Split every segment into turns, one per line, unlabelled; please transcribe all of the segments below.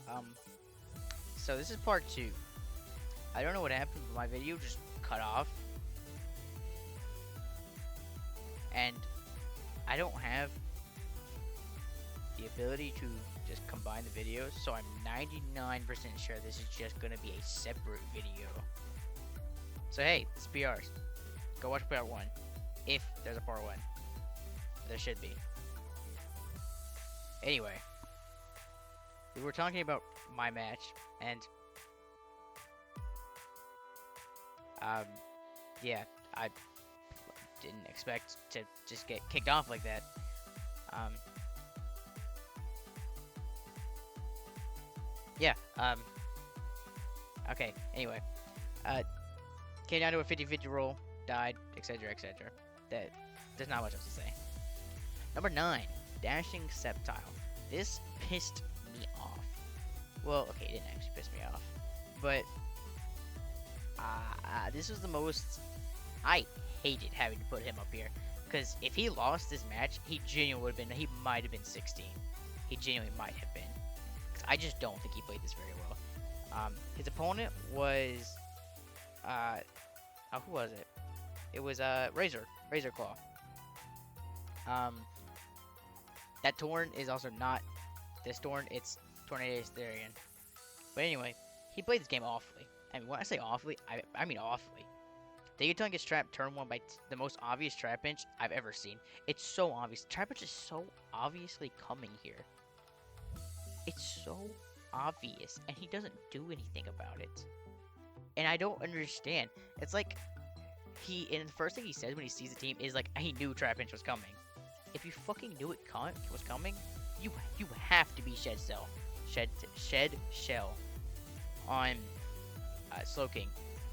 Um, so this is part 2. I don't know what happened, but my video just cut off. And I don't have the ability to just combine the videos, so I'm 99% sure this is just gonna be a separate video. So hey, this is PRs. Go watch part 1, if there's a part 1. There should be. Anyway, we were talking about my match, and yeah, I didn't expect to just get kicked off like that. Yeah, okay, anyway, came down to a 50-50 roll, died, etc., etc. There's not much else to say. Number 9, Dashing Septile. This pissed me off. Well, okay, it didn't actually piss me off, but this was the most. I hated having to put him up here because if he lost this match, he genuinely would have been. He might have been 16. He genuinely might have been. Cause I just don't think he played this very well. His opponent was, who was it? It was Razor Claw. That Torn is also not this Torn. It's Tornado's Therian. But anyway, he played this game awfully. I mean, when I say awfully, I mean awfully. Degaton gets trapped turn 1 by the most obvious trap inch I've ever seen. It's so obvious. Trap inch is so obviously coming here. It's so obvious, and he doesn't do anything about it. And I don't understand. It's like and the first thing he says when he sees the team is like he knew trap inch was coming. If you fucking knew it was coming, you have to be shed shell on Slowking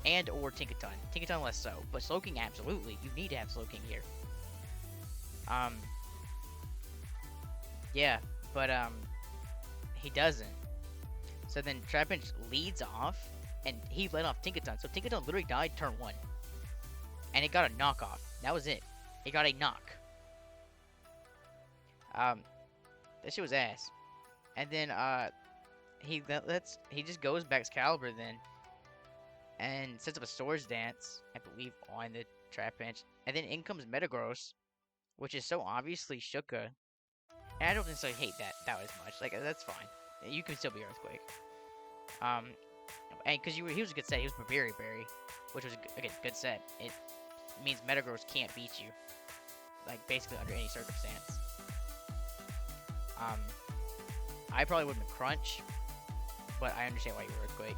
and or Tinkaton. Tinkaton less so, but Slowking absolutely. You need to have Slowking here. Yeah, but he doesn't. So then Trapinch leads off, and he led off Tinkaton. So Tinkaton literally died turn 1, and it got a knockoff. That was it. It got a knock. That shit was ass. And then he just goes back Excalibur then, and sets up a Swords Dance, I believe, on the Trapinch. And then in comes Metagross, which is so obviously Shuka. And I don't necessarily hate that as much. Like, that's fine. You can still be Earthquake. And because he was a good set. He was Berry, which was a good set. It means Metagross can't beat you, like, basically under any circumstance. I probably would have been Crunch, but I understand why you were Earthquake.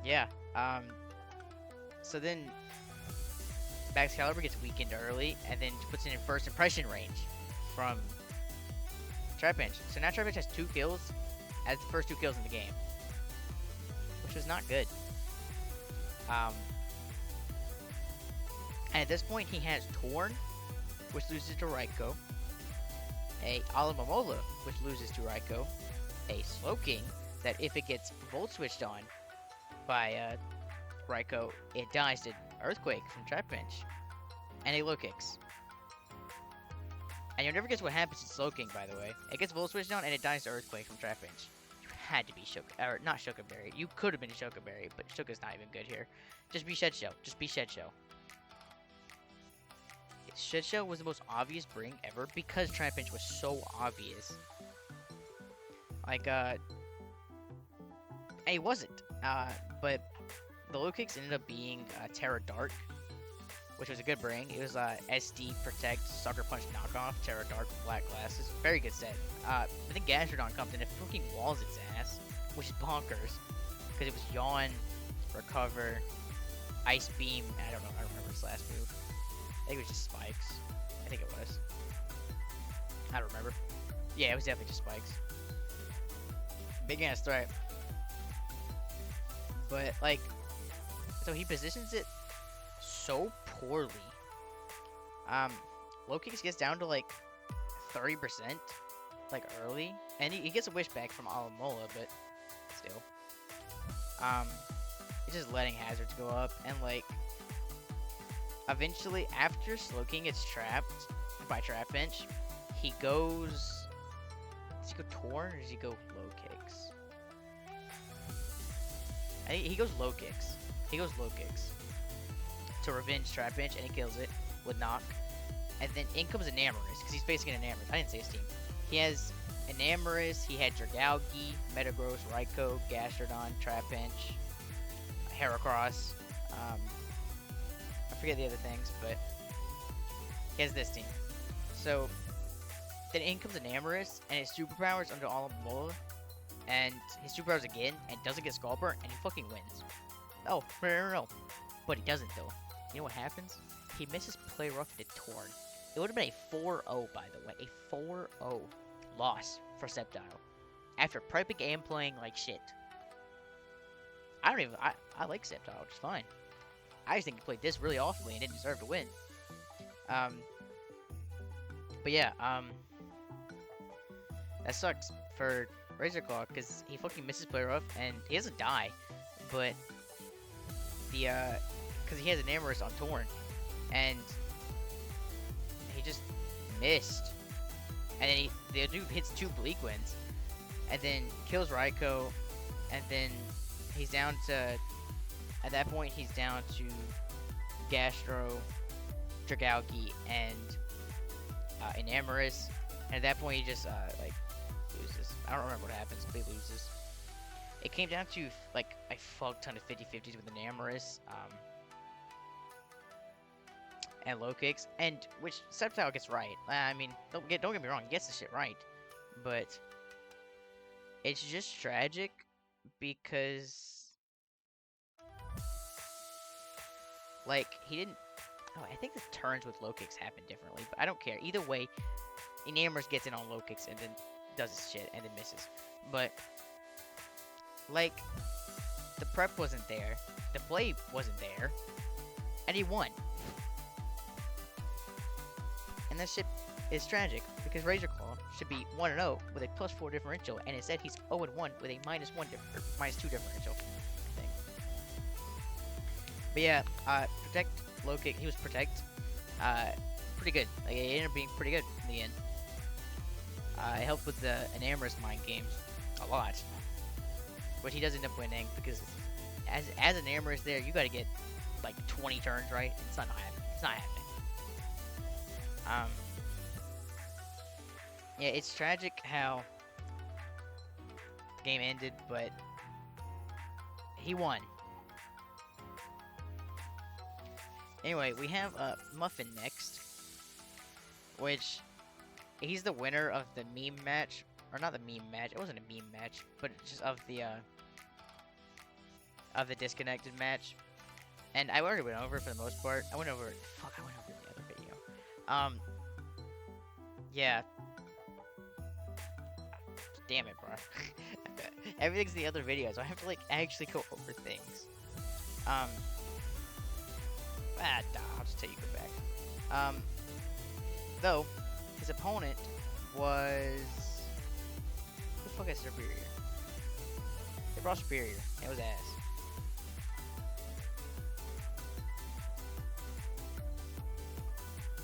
Yeah. So then Excalibur gets weakened early, and then puts it in first impression range from Trapinch. So now Trapinch has 2 kills, as the first 2 kills in the game, which was not good. And at this point, he has Torn, which loses to Raikou, a Alomomola, which loses to Raikou, a Slowking, that if it gets Volt Switched on by Raikou, it dies to Earthquake from Trapinch, and a Lokix. And you'll never guess what happens to Slowking, by the way. It gets Volt Switched on, and it dies to Earthquake from Trapinch. You had to be or not Shukaberry. You could have been Shukaberry, but Shuka's not even good here. Just be Shed Shell. Just be Shed Shell. Shed Shell was the most obvious bring ever because Trapinch was so obvious. Like, it wasn't. But the low kicks ended up being Terra Dark, which was a good bring. It was SD Protect Sucker Punch knockoff Terra Dark with black glasses. Very good set. But then Gastrodon comes in and fucking walls its ass, which is bonkers because it was Yawn, Recover, Ice Beam. I don't remember his last move. I think it was just Spikes. I think it was. I don't remember. Yeah, it was definitely just Spikes. Big ass threat. But, like, so he positions it so poorly. Low kicks gets down to, like, 30%, like, early. And he gets a wish back from Alomola, but still. He's just letting hazards go up, and, like, eventually, after Slowking gets trapped by Trapinch, he goes Does he go Torn or does he go low kicks? I think he goes low kicks. He goes low kicks to revenge trap bench, and he kills it with knock. And then in comes Enamorous, because he's facing an Enamorous. I didn't say his team. He has Enamorous, he had Dragalge, Metagross, Raikou, Gastrodon, Trapinch, Heracross. I forget the other things, but he has this team. So then in comes Enamorous, and his superpowers under Alomola, and his superpowers again, and doesn't get Skull Burnt, and he fucking wins. Oh, no. But he doesn't, though. You know what happens? He misses Play Rough to Torn. It would have been a 4-0, by the way. A 4-0 loss for Sceptile. After prepping and playing like shit. I like Sceptile just fine. I just think he played this really awfully and didn't deserve to win. But yeah, that sucks for Razor Claw, because he fucking misses Play Rough, and he doesn't die. But because he has an Amorous on Torn, and he just missed, and then the dude hits 2 Bleak Winds, and then kills Raikou, and then he's down to, at that point he's down to Gastro, Dragalge, and Enamorous, and at that point he just like loses. I don't remember what happens, but he loses. It came down to like a fuck ton of 50-50s with Enamorous, and low kicks, and which Sceptile gets right. I mean, don't get me wrong, he gets the shit right, but it's just tragic because like he didn't. Oh, I think the turns with low kicks happen differently, but I don't care. Either way, Enamorous gets in on low kicks and then does his shit and then misses. But like the prep wasn't there, the play wasn't there, and he won. And that shit is tragic, because Razor Claw should be 1-0 with a +4 differential, and instead he's 0-1 with a -2 differential thing. But yeah, Protect, low kick, he was Protect, pretty good. Like, it ended up being pretty good in the end. It helped with the Enamorous mind games a lot, but he does end up winning, because as Enamorous there, you gotta get like 20 turns right. It's not happening. It's not happening. Yeah, it's tragic how the game ended, but he won. Anyway, we have Muffin next, which he's the winner of the meme match, or not the meme match. It wasn't a meme match, but just of the disconnected match. And I already went over it for the most part. I went over it. Fuck, I went over it in the other video. Yeah. Damn it, bro. Everything's in the other video, so I have to, like, actually go over things. I'll just tell you go back. Though, his opponent was... Who the fuck is Superior? They brought Superior. It was ass.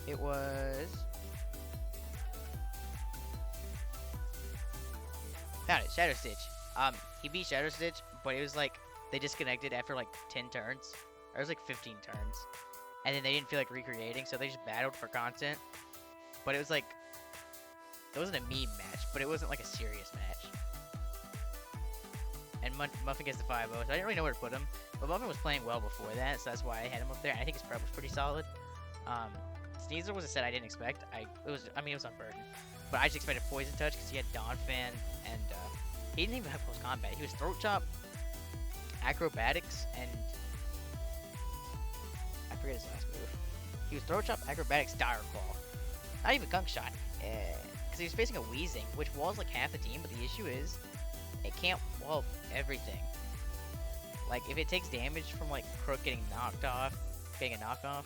It was... Found it, Shadow Stitch. He beat Shadow Stitch, but it was like, they disconnected after like 10 turns. Or it was like 15 turns. And then they didn't feel like recreating, so they just battled for content. But it was like, it wasn't a meme match, but it wasn't like a serious match. And Muffin gets the 5-0, so I didn't really know where to put him. But Muffin was playing well before that, so that's why I had him up there. And I think his prep was pretty solid. Sneasel was a set I didn't expect. It was Unburdened. But I just expected Poison Touch because he had Donphan, and he didn't even have close combat. He was Throat Chop, Acrobatics, and I forget his last move. He was Throat Chop, Acrobatics, Dire Claw. Not even Gunk Shot, because he was facing a Weezing, which walls like half the team. But the issue is, it can't wall everything. Like if it takes damage from like Crook getting knocked off, getting a knockoff,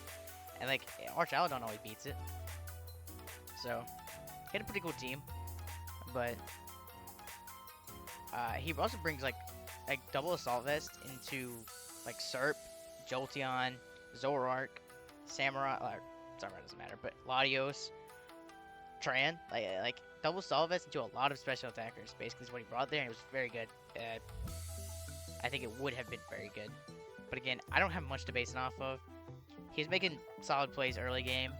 and like Arch Aladon always beats it. So. He had a pretty cool team, but he also brings like double Assault Vest into like Serp, Jolteon, Zoroark, Samurai. Samurai doesn't matter, but Latios, Tran, like double solve vest into a lot of special attackers. Basically, is what he brought there, and it was very good. I think it would have been very good, but again, I don't have much to base it off of. He was making solid plays early game,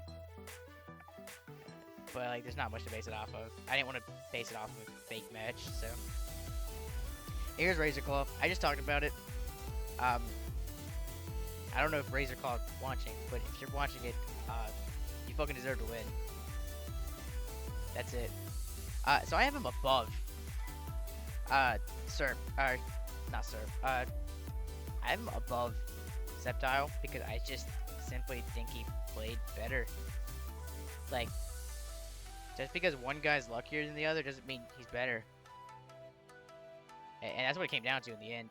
but like there's not much to base it off of. I didn't want to base it off of a fake match, so here's Razor Claw. I just talked about it. I don't know if Razor Claw is watching, but if you're watching it, you fucking deserve to win. That's it. So I have him above Serp, not Serp. I have him above Sceptile because I just simply think he played better. Like, just because one guy's luckier than the other doesn't mean he's better. And that's what it came down to in the end.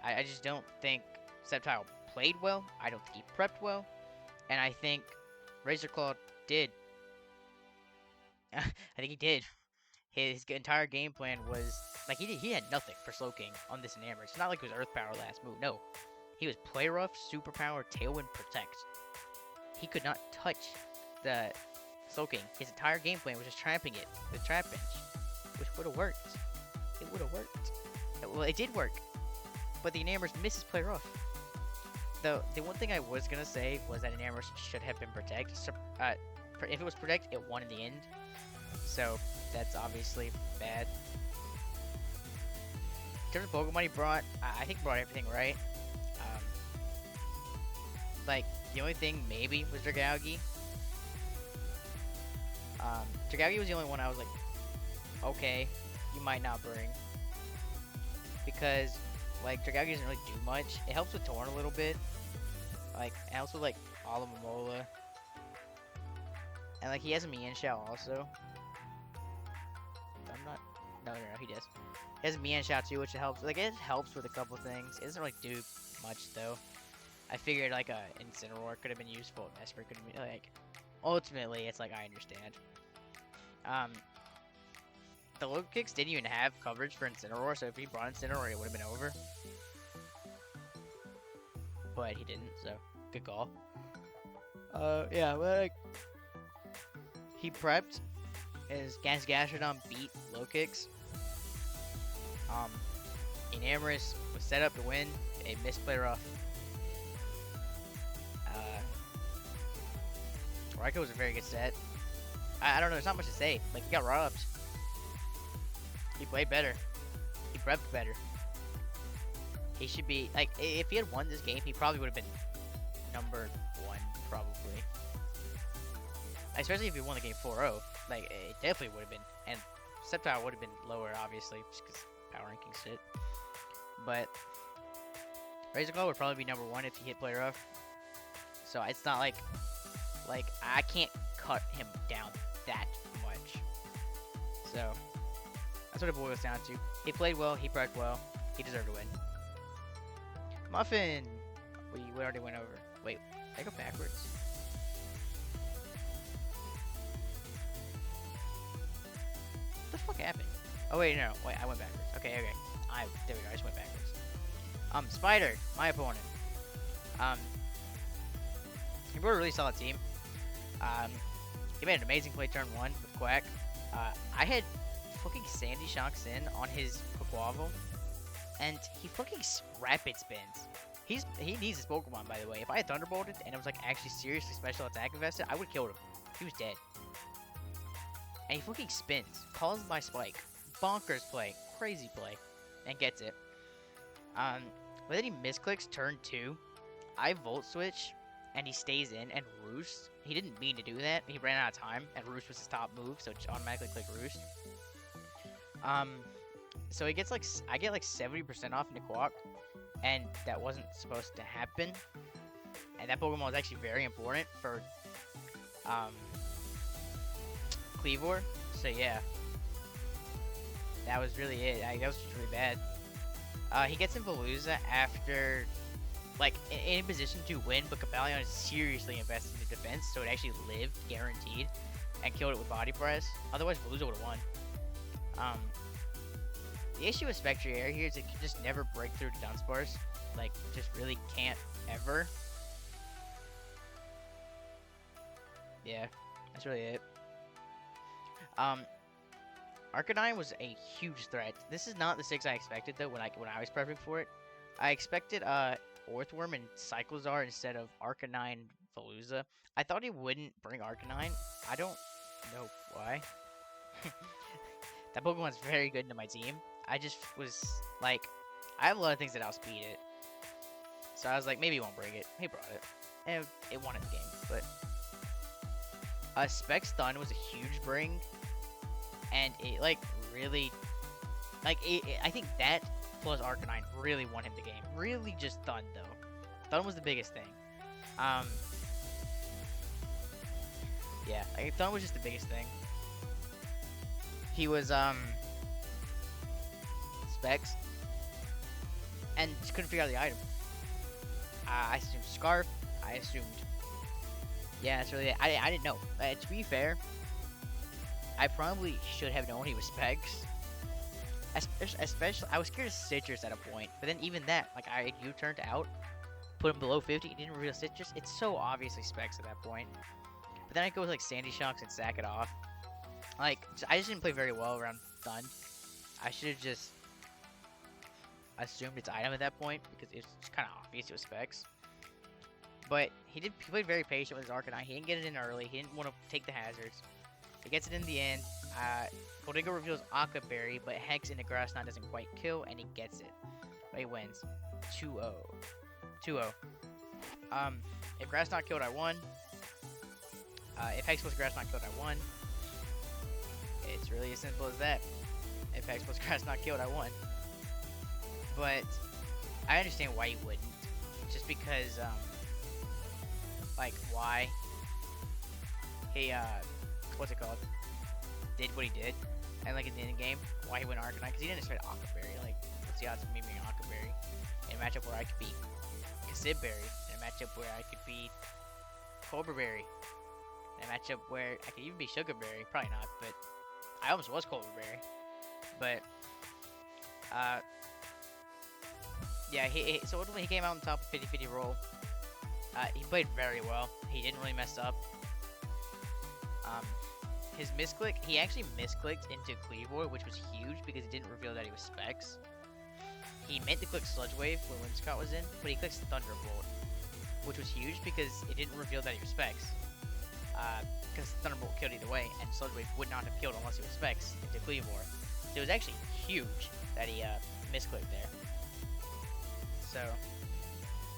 I just don't think Sceptile played well. I don't think he prepped well. And I think Razor Claw did. I think he did. His entire game plan was like he had nothing for Slow King on this Enamor. It's not like it was Earth Power last move. No, he was Play Rough, Super Power, Tailwind, Protect. He could not touch the Slow King. His entire game plan was just trapping it with Trap Bench, which would have worked. It would have worked. Well, it did work, but the Enamor's misses Play Rough. Though the one thing I was gonna say was that Enamor should have been Protect. So, if it was Protect, it won in the end. So that's obviously bad. In terms of Pokemon he brought, I think he brought everything right. Like, the only thing maybe was Dragaugi. Dragaugi was the only one I was like, okay, you might not bring. Because, like, Dragaugi doesn't really do much. It helps with Torn a little bit. Like, it helps with, like, Alomomola. And, like, he has a Mienshao also. I'm not... No, he does. He has a Mienshao too, which helps. Like, it helps with a couple things. It doesn't really do much, though. I figured, like, a Incineroar could have been useful. Esper could have been, like... Ultimately, it's like, I understand. The low kicks didn't even have coverage for Incineroar, so if he brought Incineroar, it would have been over. But he didn't, so good call. Yeah, like... He prepped. His Gastrodon beat low kicks. Enamorous was set up to win. A misplay rough. Raikou was a very good set. I don't know, there's not much to say. Like, he got robbed. He played better. He prepped better. He should be, like, if he had won this game, he probably would have been number 1, probably. Especially if he won the game 4-0. Like, it definitely would have been. And Sceptile would have been lower, obviously, just because power ranking shit. But Razor Claw would probably be number 1 if he hit Play Rough. So it's not like I can't cut him down that much. So that's what it boils down to. He played well. He prepped well. He deserved to win. Muffin. We already went over. Wait, I go backwards. What the fuck happened? Oh wait, no, wait, I went backwards. Okay. There we go. I just went backwards. Spider, my opponent. He brought a really solid team. He made an amazing play turn 1 with Quack. I had fucking Sandy Shock Sin on his Quaquaval, and he fucking rapid spins. He needs his Pokemon, by the way. If I had Thunderbolted and it was like actually seriously special attack invested, I would have killed him. He was dead. And he fucking spins, calls my Spike, bonkers play, crazy play, and gets it. But then he misclicks turn 2. I Volt Switch, and he stays in and Roost. He didn't mean to do that. He ran out of time, and Roost was his top move, so it automatically clicked Roost. So he gets like, I get like 70% off into Quack, and that wasn't supposed to happen. And that Pokemon was actually very important for, Cleavor. So yeah. That was really it. That was just really bad. He gets in Veluza after, like, in a position to win, but Copalion is seriously invested in defense, so it actually lived, guaranteed, and killed it with Body Press. Otherwise, Veluza would have won. The issue with Spectrier here is it can just never break through to Dunsparce. Like, just really can't ever. Yeah, that's really it. Um, Arcanine was a huge threat. This is not the 6 I expected though when I was prepping for it. I expected Orthworm and Cyclozar instead of Arcanine Veluza. I thought he wouldn't bring Arcanine. I don't know why. That Pokemon's very good into my team. I just was like, I have a lot of things that outspeed it. So I was like, maybe he won't bring it. He brought it. And it won in the game. But Spec Stun was a huge bring. And it, like, really... Like, I think that plus Arcanine really won him the game. Really just Stun, though. Stun was the biggest thing. Yeah, like, Stun was just the biggest thing. He was, Specs. And just couldn't figure out the item. I assumed Scarf. I assumed... Yeah, that's really it. I didn't know. To be fair, I probably should have known he was Specs. Especially, I was scared of Citrus at a point. But then even that, like, I U-turned out, put him below 50, he didn't reveal Citrus. It's so obviously Specs at that point. But then I go with, like, Sandy Shocks and sack it off. Like, I just didn't play very well around Stun. I should have just assumed its item at that point, because it's kind of obvious it was Specs. But he played very patient with his Arcanine. He didn't get it in early. He didn't want to take the hazards. He gets it in the end. Goldingo reveals Aqua Berry, but Hex into Grass Knot doesn't quite kill, and he gets it. But he wins. 2-0. 2-0. If Grass Knot killed, I won. If Hex plus Grass Knot killed, I won. It's really as simple as that. If Hex plus Grass Knot killed, I won. But I understand why he wouldn't. Just because, like, why he, what's it called? Did what he did. And, like, in the end game, why he went Arcanine. Because he didn't expect Aqua Berry. Like, what's the odds of me being Aqua Berry? In a matchup where I could beat Cassib Berry. In a matchup where I could beat Cobra Berry. In a matchup where I could even beat Sugar Berry. Probably not, but I almost was Cobra Berry. But, yeah, so ultimately he came out on top of 50-50 roll. He played very well. He didn't really mess up. His misclick, he actually misclicked into Cleavor, which was huge because it didn't reveal that he was Specs. He meant to click Sludge Wave when Windscott was in, but he clicked Thunderbolt, which was huge because it didn't reveal that he was Specs. Because Thunderbolt killed either way, and Sludge Wave would not have killed unless he was Specs into Cleavor. So it was actually huge that he misclicked there. So,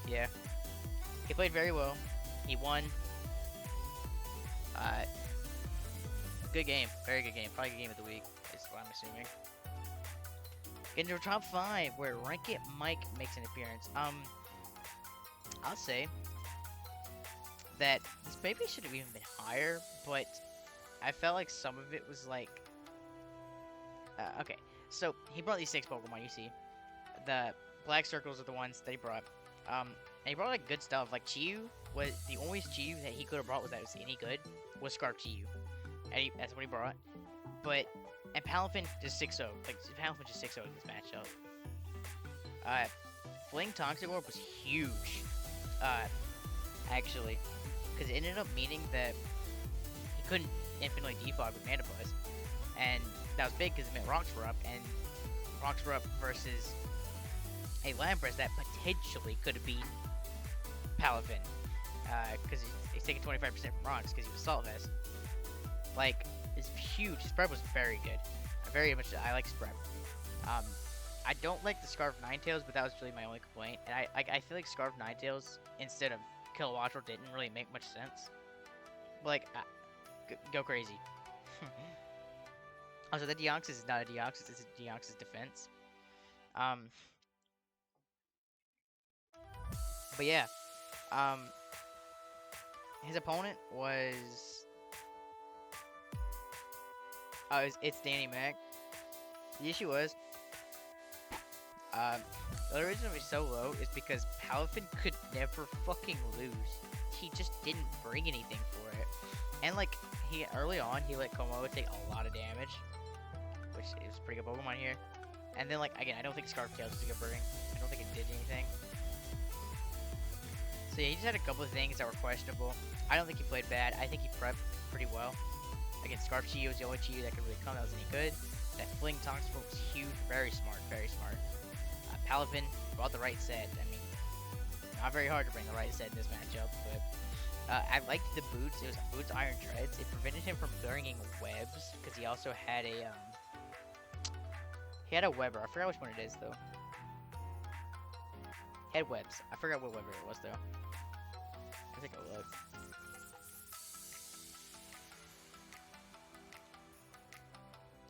yeah. He played very well. He won. Good game. Very good game. Probably good game of the week, is what I'm assuming. Into top 5, where Rank It Mike makes an appearance. I'll say that this maybe should have even been higher, but I felt like some of it was like... okay, so he brought these 6 Pokemon, you see. The black circles are the ones that he brought. And he brought like good stuff. Like Chiyu was the only Chiyu that he could have brought was that was any good was Scarf Chiyu. And that's what he brought. But and Palafin just 6-0. Like Palafin just 6-0 in this matchup. Fling Toxic Orb was huge. Actually. Because it ended up meaning that he couldn't infinitely defog with Mana Buzz. And that was big because it meant Rocks were up, and Rocks were up versus a Lapras that potentially could have beat Palafin. Because he's taking 25% from Rocks because he was Salt Vest. Like, it's huge. Spread was very good. I like Spread. I don't like the Scarf Ninetales, but that was really my only complaint. And I feel like Scarf Ninetales instead of Kilowattrel didn't really make much sense. But like, go crazy. Also, the Deoxys is not a Deoxys, it's a Deoxys defense. But yeah, his opponent was, it's Danny Mac. The issue was, the only reason it was so low is because Palafin could never fucking lose. He just didn't bring anything for it. And like, early on, he let Komodo take a lot of damage, which is a pretty good Pokemon here. And then like, again, I don't think Scarf Tails was a good bring. I don't think it did anything. So yeah, he just had a couple of things that were questionable. I don't think he played bad. I think he prepped pretty well. Against Scarf Chi was the only Chi that could really come that was any good. That Fling Tongue Sport was huge. Very smart, very smart. Palafin brought the right set. I mean, not very hard to bring the right set in this matchup, but I liked the boots. It was boots Iron Treads. It prevented him from bringing webs because he also had a he had a Weber. I forgot which one it is though. He had webs. I forgot what Weber it was though. Let's take a look.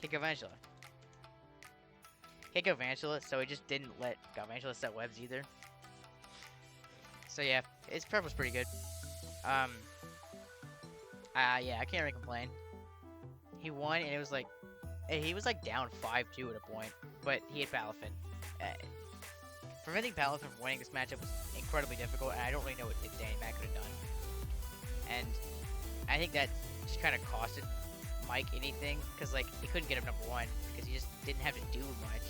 Hey, Galvantula. Hey, Galvantula, so he just didn't let Galvantula set webs either. So yeah, his prep was pretty good. Yeah, I can't really complain. He won, and it was like, he was like down 5-2 at a point, but he had Palafin. Preventing Palafin from winning this matchup was incredibly difficult, and I don't really know what Danny Mac could have done. And I think that just kind of costed Mike anything, because like he couldn't get him number 1 because he just didn't have to do much.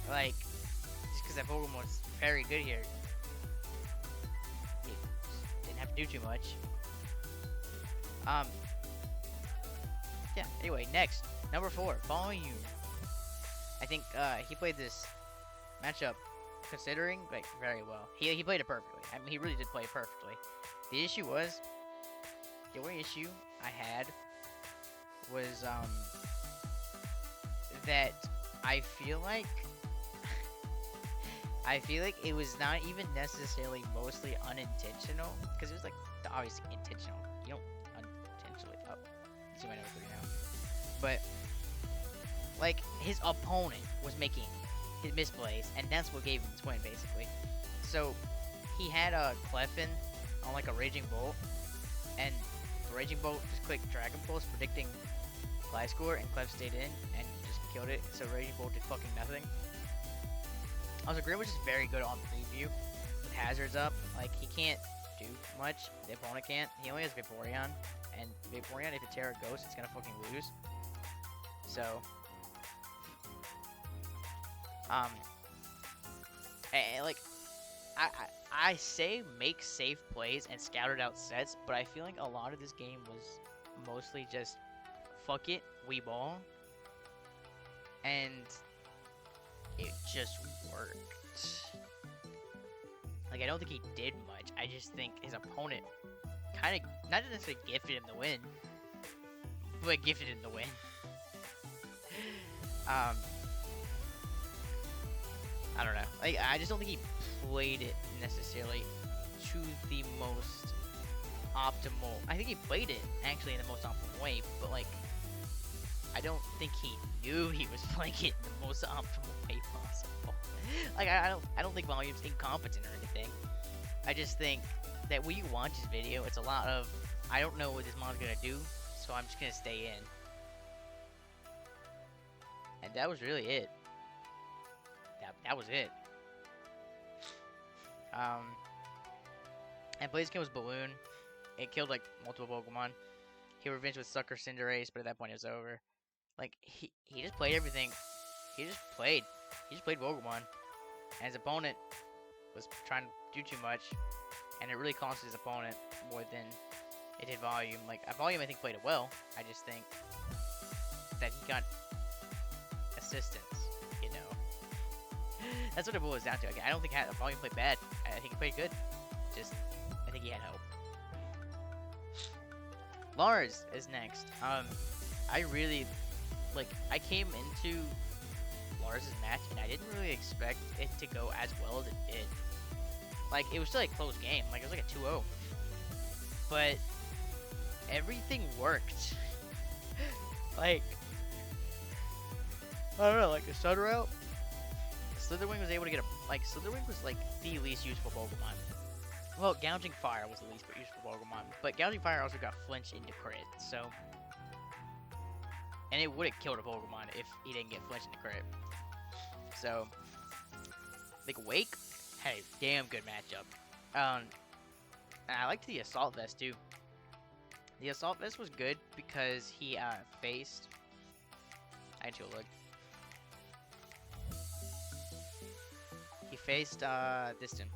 Like, just because that Pokemon was very good here, he didn't have to do too much. Yeah, anyway, next, number 4, Following You. I think he played this matchup, considering, like, very well. He played it perfectly. I mean, he really did play it perfectly. The issue was, the only issue I had was, that I feel like it was not even necessarily mostly unintentional, because it was, like, obviously intentional. You don't unintentionally, oh, you see my number 3 now. But, like, his opponent was making his misplays, and that's what gave him his win, basically. So, he had a Clefin on, like, a Raging Bolt, and the Raging Bolt just clicked Dragon Pulse, predicting Gliscor, and Clef stayed in, and just killed it, so Raging Bolt did fucking nothing. Also, Grim was just very good on preview, with hazards up. Like, he can't do much, the opponent can't. He only has Vaporeon, and Vaporeon, if it's Terra Ghost, it's gonna fucking lose. So, like, I say make safe plays and scouted out sets, but I feel like a lot of this game was mostly just fuck it, we ball, and it just worked. Like, I don't think he did much. I just think his opponent kind of, not necessarily gifted him the win, but gifted him the win. I don't know. Like, I just don't think he played it necessarily to the most optimal. I think he played it actually in the most optimal way, but like, I don't think he knew he was playing it in the most optimal way possible. Like, I don't think Volume's incompetent or anything. I just think that when you watch his video, it's a lot of, I don't know what this mon's gonna do, so I'm just gonna stay in. And that was really it. That was it. And Blaziken was Balloon. It killed like multiple Pokemon. He revenged with Sucker Cinderace, but at that point it was over. Like, he just played everything. He just played Pokemon. And his opponent was trying to do too much, and it really cost his opponent more than it did Volume. Like, Volume I think played it well. I just think that he got assistance, you know. That's what it boils down to. I don't think Volume played bad. I think he played good. Just, I think he had help. Lars is next. I really, like, I came into Lars' match, and I didn't really expect it to go as well as it did. Like, it was still a close game. Like, it was like a 2-0. But everything worked. Like, I don't know, like the Sun Route, Slitherwing was able to get a, like, Slitherwing was like the least useful Pokemon. Well, Gouging Fire was the least useful Pokemon, but Gouging Fire also got flinched into crit, so, and it would have killed a Pokemon if he didn't get flinched into crit. So, like, Wake had a damn good matchup. And I liked the Assault Vest too. The Assault Vest was good because he faced, I had to look. He faced Distant.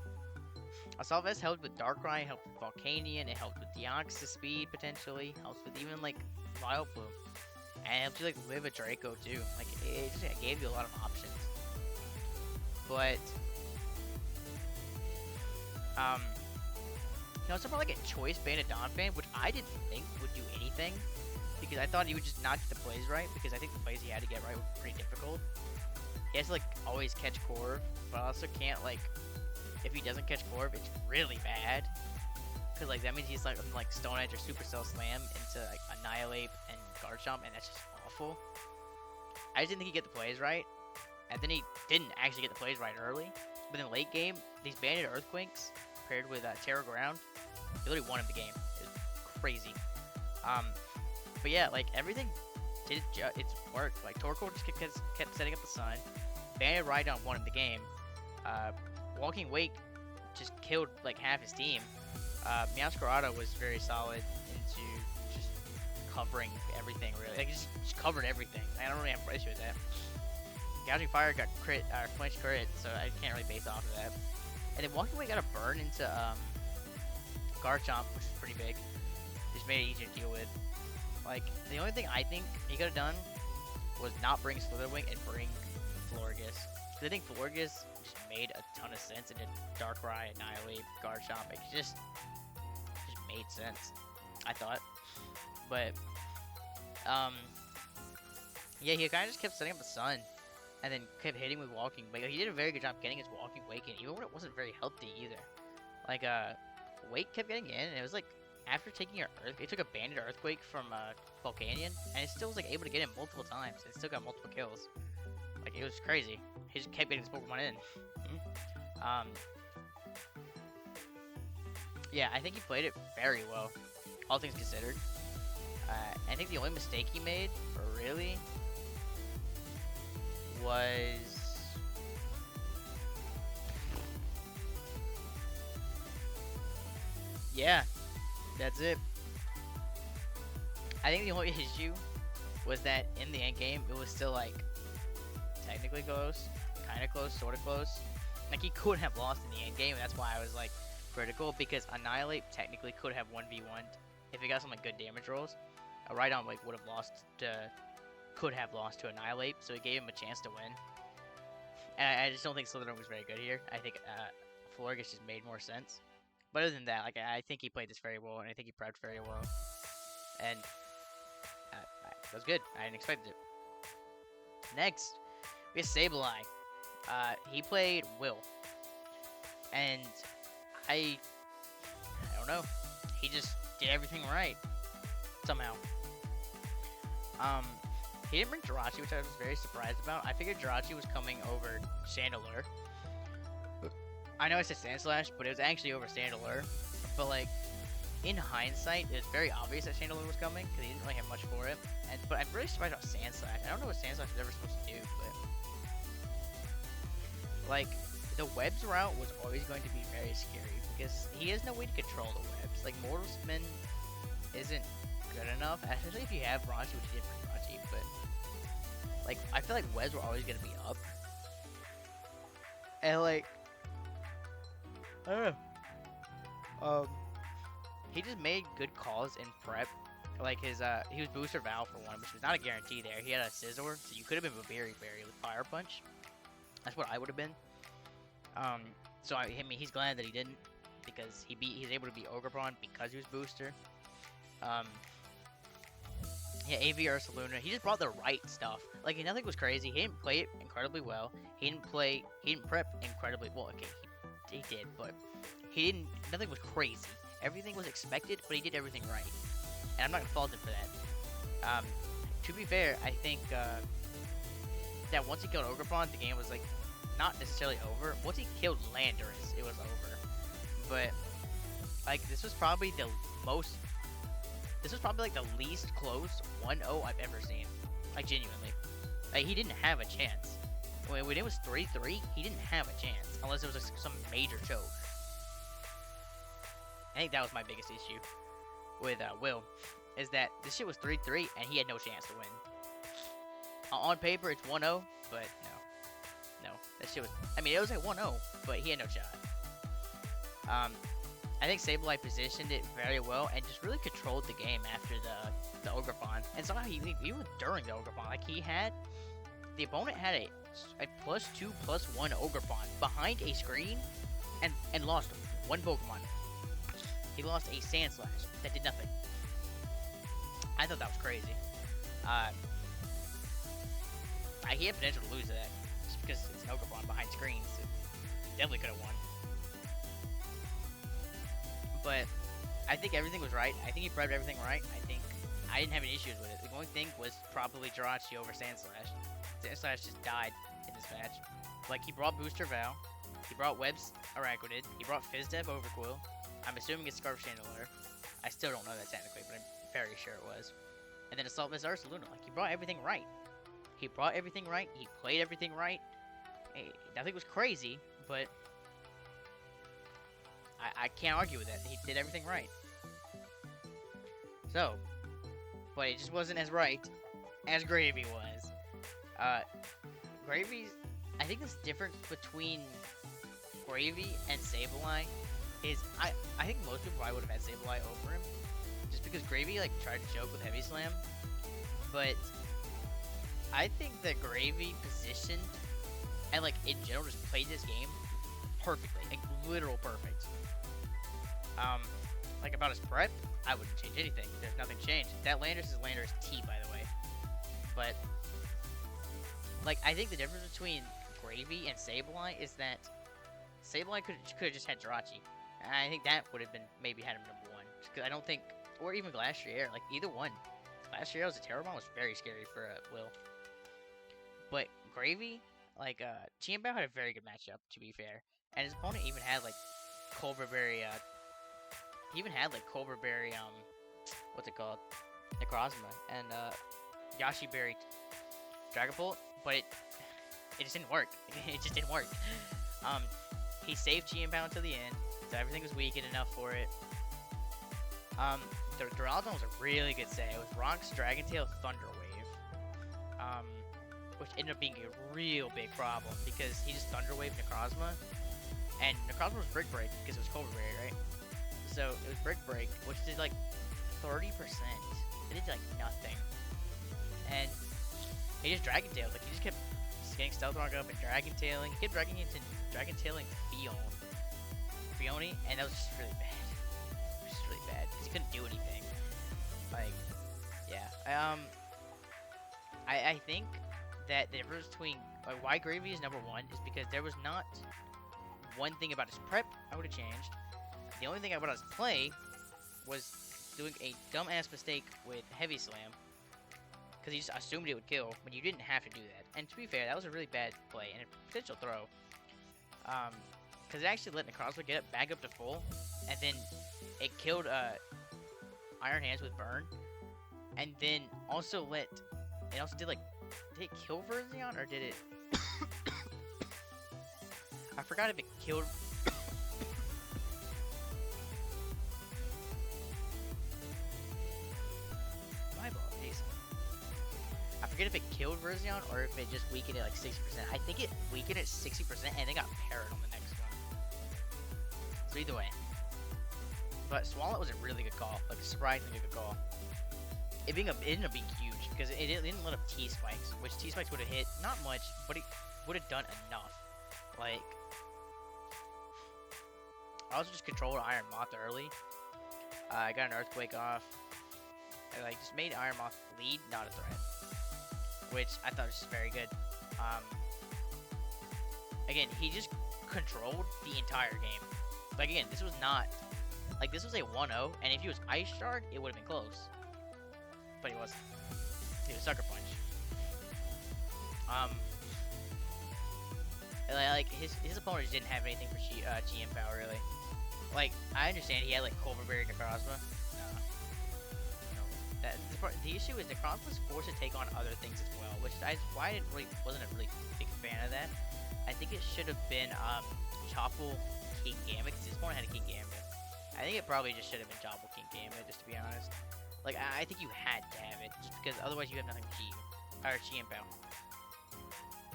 Assault Vest helped with Darkrai, helped with Volcanion, it helped with Deoxys speed potentially, helps with even like Vileplume. And it helps you like live a Draco too. Like it just gave you a lot of options. But he also brought like a choice Bandit Donphan, which I didn't think would do anything. Because I thought he would just not get the plays right, because I think the plays he had to get right were pretty difficult. He has to like always catch Corv, but also can't like, if he doesn't catch Corv, it's really bad. Cause like that means he's like Stone Edge or Supercell Slam into like Annihilate and Garchomp, and that's just awful. I just didn't think he'd get the plays right, and then he didn't actually get the plays right early. But in late game, these Banded Earthquakes paired with Terra Ground, he literally won him the game. It was crazy. But yeah, like everything did its work. Like Torkoal just kept setting up the sun. Banded Rhydon won him the game. Walking Wake just killed like half his team. Meowscarada was very solid into just covering everything, really. Like, just covered everything. I don't really have an issue with that. Gouging Fire got crit, flinch crit, so I can't really base off of that. And then Walking Away got a burn into Garchomp, which is pretty big. Just made it easier to deal with. Like, the only thing I think he could have done was not bring Slitherwing and bring Florges. I think Florges just made a ton of sense, and then Darkrai, Annihilate, Garchomp, it just made sense, I thought. But, yeah, he kind of just kept setting up the sun, and then kept hitting with Walking Wake. Like, he did a very good job getting his Walking Wake in, even when it wasn't very healthy either. Like, Wake kept getting in, and it was like, after taking it took a Banded Earthquake from Volcanion, and it still was like able to get him multiple times. It still got multiple kills. Like, it was crazy. He just kept getting this Pokemon in. Yeah, I think he played it very well, all things considered. I think the only mistake he made, really, was... yeah, that's it. I think the only issue was that in the end game, it was still like technically close, kind of close, sort of close. Like, he could have lost in the end game, and that's why I was like critical, because Annihilate technically could have 1v1'd if he got some like good damage rolls. A Rhydon like would have lost to, could have lost to Annihilate, so it gave him a chance to win. And I just don't think Slytherin was very good here. I think Florges just made more sense. But other than that, like, I think he played this very well, and I think he prepped very well. And that was good. I didn't expect it. Next, we have Sableye. He played Will. And I don't know. He just did everything right. Somehow. He didn't bring Jirachi, which I was very surprised about. I figured Jirachi was coming over Chandelure. I know I said Sandslash, but it was actually over Chandelure. But, like, in hindsight, it's very obvious that Chandelure was coming, because he didn't really have much for it. But I'm really surprised about Sandslash. I don't know what Sandslash was ever supposed to do, but... like, the webs route was always going to be very scary, because he has no way to control the webs. Like, Mortal Spin isn't good enough, especially if you have Raunchy, which you did for Raunchy, but... like, I feel like webs were always going to be up. And, like... I don't know. He just made good calls in prep. Like, his, he was Booster Val for one, which was not a guarantee there. He had a Scizor, so you could have been Berry with Fire Punch. That's what I would have been. So, I mean, he's glad that he didn't, because he's able to beat Ogerpon because he was Booster. Yeah, AV Ursa Luna, he just brought the right stuff. Like, nothing was crazy. He didn't play it incredibly well. He didn't prep incredibly well. Okay, he did, but nothing was crazy. Everything was expected, but he did everything right. And I'm not gonna fault him for that. To be fair, I think, that once he killed Ogerpon, the game was, like, not necessarily over. Once he killed Landorus, it was over. But, like, this was probably like the least close 1-0 I've ever seen. Like, genuinely. Like, he didn't have a chance. When it was 3-3, he didn't have a chance. Unless it was some major choke. I think that was my biggest issue with Will. Is that this shit was 3-3 and he had no chance to win. On paper, it's 1-0, but no. That shit was... I mean, it was like 1-0, but he had no shot. Um, I think Sableye positioned it very well and just really controlled the game after the Ogrepon. And somehow even during the Ogrepon, like the opponent had a +2/+1 Ogrepon behind a screen and lost one Pokemon. He lost a Sandslash that did nothing. I thought that was crazy. He had potential to lose that just because it's an Ogrepon behind screens. So definitely could have won. But I think everything was right. I think he prepped everything right. I think I didn't have any issues with it. The only thing was probably Jirachi over Sandslash. Sandslash just died in this match. Like, he brought Booster Val. He brought Webb's Araquanid. He brought Fizdep Overquill. I'm assuming it's Scarf Chandelier. I still don't know that technically, but I'm very sure it was. And then Assault Miss Ursaluna. Like, he brought everything right. He brought everything right. He played everything right. Nothing was crazy, but I can't argue with that. He did everything right. So, but it just wasn't as right as Gravy was. Gravy's, I think the difference between Gravy and Sableye is, I think most people probably would have had Sableye over him, just because Gravy, like, tried to joke with Heavy Slam, but I think that Gravy positioned, and, like, in general, just played this game perfectly, like, literal perfect. Like, about his prep, I wouldn't change anything. There's nothing changed. That Landorus is Landorus T, by the way. But, like, I think the difference between Gravy and Sableye is that Sableye could have just had Jirachi. And I think that would have been, maybe had him number 1. Because I don't think, or even Glastrier, like, either one. Glastrier was a Terrabomb, was very scary for Will. But Gravy, like, Chienbao had a very good matchup, to be fair. And his opponent even had, like, Culverberry, he even had, like, Culverberry, what's it called? Necrozma, and, Yoshiberry Dragapult, but it just didn't work. It just didn't work. He saved Chienbao until the end, so everything was weakened enough for it. The Duraludon was a really good set. It was Rocks, Dragon Tail, Thunder Wave. Which ended up being a real big problem, because he just Thunder Wave Necrozma, and Necrozma was Brick Break, because it was Culverberry, right? So, it was Brick Break, which did, like, 30%. It did, like, nothing. And he just Dragon Tailed. Like, he just kept getting Stealth Rock up and Dragon Tailing. He kept Dragon Tailing Fione, and that was just really bad. It was just really bad, because he couldn't do anything. Like, yeah. I think that the difference between, like, why Gravy is number 1 is because there was not one thing about his prep I would have changed. The only thing about his play was doing a dumbass mistake with Heavy Slam, because he just assumed it would kill when you didn't have to do that. And to be fair, that was a really bad play and a potential throw. Because it actually let Necrozma get up, back up to full, and then it killed Iron Hands with Burn, and then also it also did, like, did it kill Verzion, or did it? I forgot if it killed. I forget if it killed Verzion or if it just weakened it like 60%. I think it weakened it 60% and then got parried on the next one. So either way. But Swallow was a really good call. Like, a surprisingly good call. It ended up being huge because it didn't let up T-Spikes, which T-Spikes would have hit not much, but it would have done enough. Like, I also just controlled Iron Moth early. I got an Earthquake off. I, like, just made Iron Moth lead, not a threat, which I thought was just very good. Again, he just controlled the entire game. Like, again, this was not, like, this was a 1-0, and if he was Ice Shard, it would have been close. But he wasn't. He was Sucker Punch. Like, his opponent just didn't have anything for Chienbao, really. Like, I understand he had, like, Culverberry Necrozma. The issue is Necrozma's forced to take on other things as well, which is why I wasn't a really big fan of that. I think it should have been Chople King Gambit, because his opponent had a King Gambit. I think it probably just should have been Chople King Gambit, just to be honest. Like, I think you had to have it, just because otherwise you have nothing to cheat. Or Chienbao.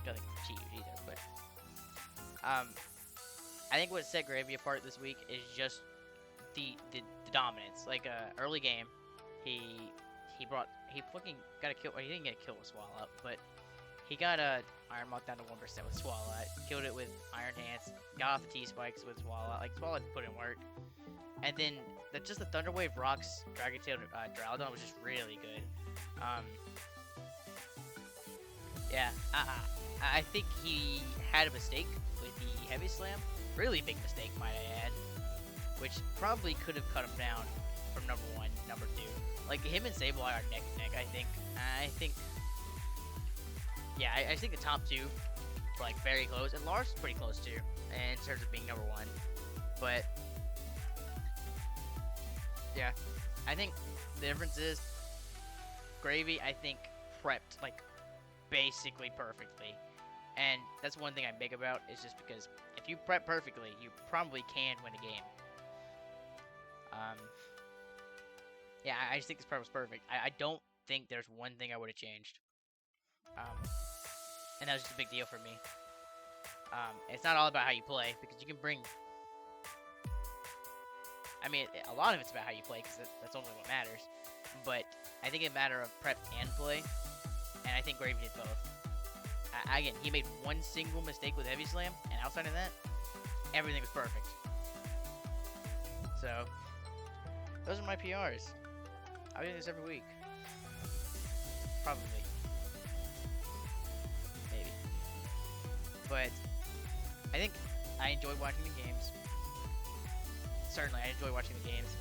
Nothing to cheat either, but I think what set Gravy apart this week is just the dominance. Like early game, he he fucking got a kill. Well, he didn't get a kill with Swallow, but he got a Iron Moth down to 1% with Swallow. Killed it with Iron Hands. Got off the T spikes with Swallow. Like Swallow put in work, and then just the Thunder Wave Rocks Dragon Tail Drowdon was just really good. Yeah, I think he had a mistake with the Heavy Slam. Really big mistake, might I add. Which probably could have cut him down from number 1, number 2. Like, him and Sableye are neck and neck, I think, yeah, I think the top 2 are, like, very close. And Lars is pretty close, too, in terms of being number 1. But, yeah, I think the difference is Gravy, I think, prepped, like, basically perfectly. And that's one thing I big about, is just because if you prep perfectly, you probably can win a game. Yeah, I just think this prep was perfect. I don't think there's one thing I would have changed. And that was just a big deal for me. It's not all about how you play, because you can bring... I mean, a lot of it's about how you play, because that's only what matters. But I think it's a matter of prep and play, and I think Gravy did both. Again, he made one single mistake with Heavy Slam, and outside of that, everything was perfect. So, those are my PRs. I'll be doing this every week. Probably. Maybe. But, I think I enjoy watching the games. Certainly, I enjoy watching the games.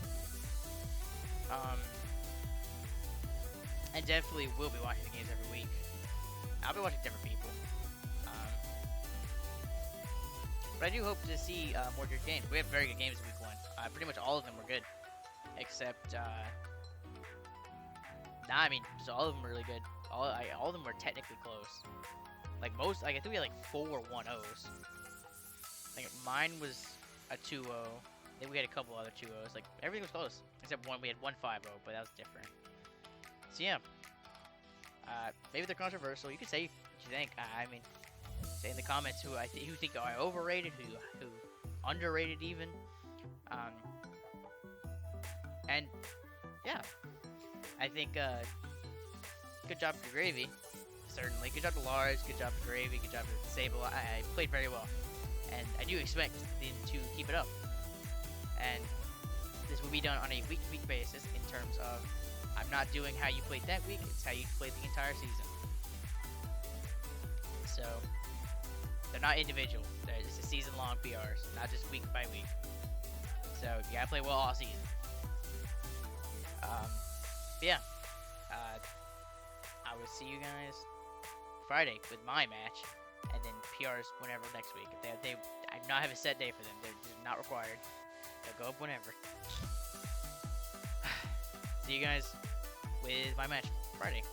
I definitely will be watching the games every week. I'll be watching different people. But I do hope to see more good games. We have very good games in week 1. Pretty much all of them were good. Except, I mean, just all of them were really good. All of them were technically close. Like most, like I think we had like 4 1-0s. Like mine was a 2-0. Then we had a couple other 2-0s. Like everything was close. Except one, we had one 5-0, but that was different. So yeah. Maybe they're controversial. You can say what you think. I mean, say in the comments who think I overrated, who underrated even. And yeah, I think good job to Gravy, certainly. Good job to Lars. Good job to Gravy. Good job to Sable. I played very well, and I do expect them to keep it up. And this will be done on a week-to-week basis in terms of I'm not doing how you played that week. It's how you played the entire season. So they're not individual. They're just a season-long PRs, not just week by week. So you gotta play well all season. But yeah, I will see you guys Friday with my match, and then PRs whenever next week. If they I do not have a set day for them. They're just not required. They'll go up whenever. See you guys with my match Friday.